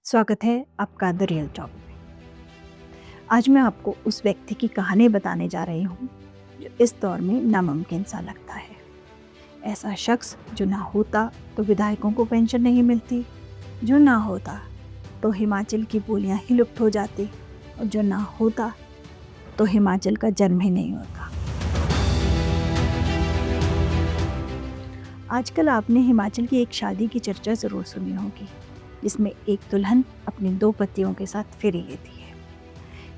स्वागत है आपका द रियल टॉक में। आज मैं आपको उस व्यक्ति की कहानी बताने जा रही हूँ जो इस दौर में नामुमकिन सा लगता है। ऐसा शख्स जो ना होता तो विधायकों को पेंशन नहीं मिलती, जो ना होता तो हिमाचल की बोलियां ही लुप्त हो जाती, और जो ना होता तो हिमाचल का जन्म ही नहीं होता। आजकल आपने हिमाचल की एक शादी की चर्चा ज़रूर सुनी होगी, जिसमें एक दुल्हन अपने 2 पतियों के साथ फेरी लेती है।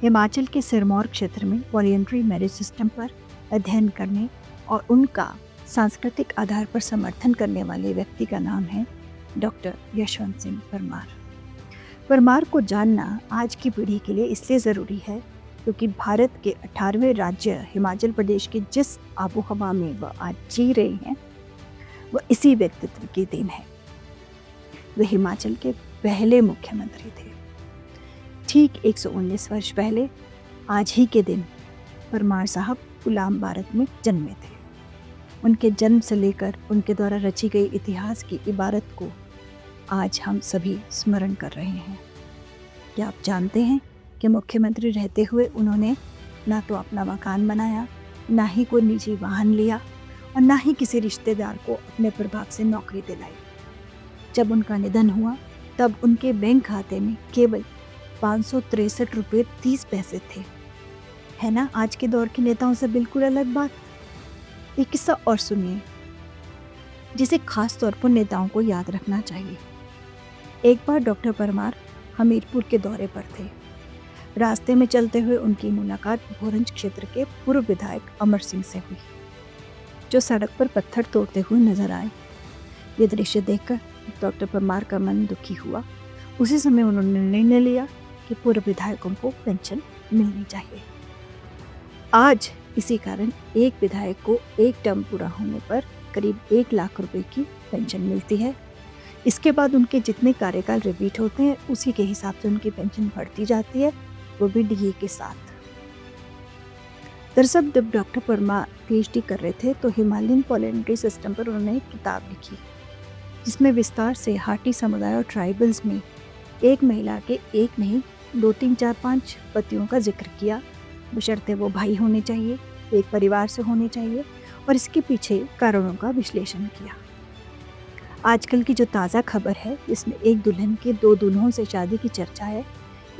हिमाचल के सिरमौर क्षेत्र में वॉलंटरी मैरिज सिस्टम पर अध्ययन करने और उनका सांस्कृतिक आधार पर समर्थन करने वाले व्यक्ति का नाम है डॉक्टर यशवंत सिंह परमार। परमार को जानना आज की पीढ़ी के लिए इसलिए ज़रूरी है क्योंकि भारत के 18वें राज्य हिमाचल प्रदेश के जिस आबो हवा में वह आज जी रहे हैं, वह इसी व्यक्तित्व की देन है। वे हिमाचल के पहले मुख्यमंत्री थे। ठीक 119 वर्ष पहले आज ही के दिन परमार साहब गुलाम भारत में जन्मे थे। उनके जन्म से लेकर उनके द्वारा रची गई इतिहास की इबारत को आज हम सभी स्मरण कर रहे हैं। क्या आप जानते हैं कि मुख्यमंत्री रहते हुए उन्होंने ना तो अपना मकान बनाया, ना ही कोई निजी वाहन लिया, और ना ही किसी रिश्तेदार को अपने प्रभाग से नौकरी दिलाई। जब उनका निधन हुआ तब उनके बैंक खाते में केवल 563 रुपये 30 पैसे थे। है ना आज के दौर के नेताओं से बिल्कुल अलग बात। एक किस्सा और सुनिए, जिसे खास तौर पर नेताओं को याद रखना चाहिए। एक बार डॉक्टर परमार हमीरपुर के दौरे पर थे। रास्ते में चलते हुए उनकी मुलाकात भोरंज क्षेत्र के पूर्व विधायक अमर सिंह से हुई, जो सड़क पर पत्थर तोड़ते हुए नजर आए। ये दृश्य देखकर डॉक्टर परमार का मन दुखी हुआ। उसी समय उन्होंने निर्णय लिया कि पूर्व विधायकों को पेंशन मिलनी चाहिए। आज इसी कारण एक विधायक को एक टर्म पूरा होने पर करीब 1 लाख रुपए की पेंशन मिलती है। इसके बाद उनके जितने कार्यकाल रिपीट होते हैं उसी के हिसाब से उनकी पेंशन बढ़ती जाती है, वो भी डीए के साथ। दरअसल जब डॉक्टर परमार पीएचडी कर रहे थे तो हिमालयन वॉलंटरी सिस्टम पर उन्होंने एक किताब लिखी, जिसमें विस्तार से हाटी समुदाय और ट्राइबल्स में एक महिला के एक नहीं 2, 3, 4, 5 पतियों का जिक्र किया, बशर्ते वो भाई होने चाहिए, एक परिवार से होने चाहिए, और इसके पीछे कारणों का विश्लेषण किया। आजकल की जो ताज़ा खबर है, इसमें एक दुल्हन के 2 दूल्हों से शादी की चर्चा है,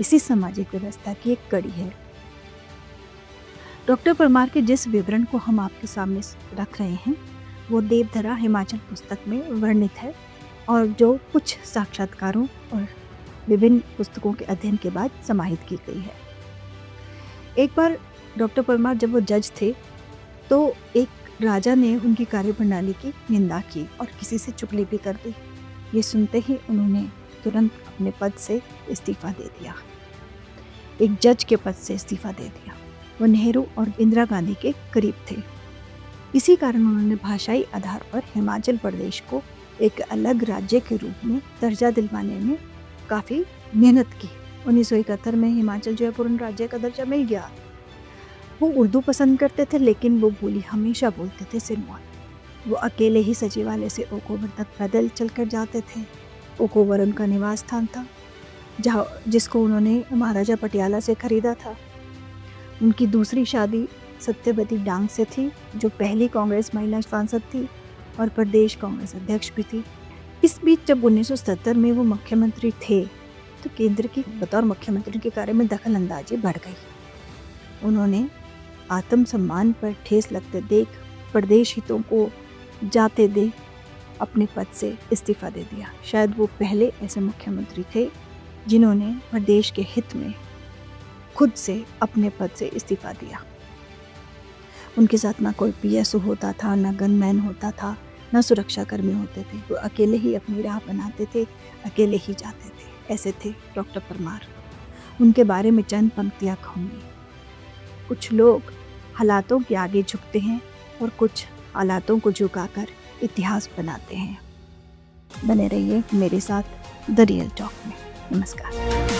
इसी सामाजिक व्यवस्था की एक कड़ी है। डॉक्टर परमार के जिस विवरण को हम आपके सामने रख रहे हैं वो देवधरा हिमाचल पुस्तक में वर्णित है, और जो कुछ साक्षात्कारों और विभिन्न पुस्तकों के अध्ययन के बाद समाहित की गई है। एक बार डॉक्टर परमार जब वो जज थे तो एक राजा ने उनकी कार्यप्रणाली की निंदा की और किसी से चुगली भी कर दी। ये सुनते ही उन्होंने तुरंत अपने पद से इस्तीफा दे दिया, एक जज के पद से इस्तीफा दे दिया। वो नेहरू और इंदिरा गांधी के करीब थे। इसी कारण उन्होंने भाषाई आधार पर हिमाचल प्रदेश को एक अलग राज्य के रूप में दर्जा दिलवाने में काफ़ी मेहनत की। 1971 में हिमाचल जो है पूर्ण राज्य का दर्जा मिल गया। वो उर्दू पसंद करते थे, लेकिन वो बोली हमेशा बोलते थे सिरमौर। वो अकेले ही सचिवालय से ओक ओवर तक पैदल चलकर जाते थे। ओक ओवर उनका निवास स्थान था, जिसको उन्होंने महाराजा पटियाला से खरीदा था। उनकी दूसरी शादी सत्यवती डांग से थी, जो पहली कांग्रेस महिला सांसद थी और प्रदेश कांग्रेस अध्यक्ष भी थी। इस बीच जब 1970 में वो मुख्यमंत्री थे तो केंद्र की बतौर मुख्यमंत्री के कार्य में दखल अंदाजी बढ़ गई। उन्होंने आत्मसम्मान पर ठेस लगते देख प्रदेश हितों को जाते देख अपने पद से इस्तीफा दे दिया। शायद वो पहले ऐसे मुख्यमंत्री थे जिन्होंने प्रदेश के हित में खुद से अपने पद से इस्तीफा दिया। उनके साथ ना कोई पीएसओ होता था, ना गनमैन होता था, ना सुरक्षाकर्मी होते थे। वो अकेले ही अपनी राह बनाते थे, अकेले ही जाते थे। ऐसे थे डॉक्टर परमार। उनके बारे में चंद पंक्तियाँ कहूँगी। कुछ लोग हालातों के आगे झुकते हैं और कुछ हालातों को झुकाकर इतिहास बनाते हैं। बने रहिए मेरे साथ द रियल टॉक में। नमस्कार।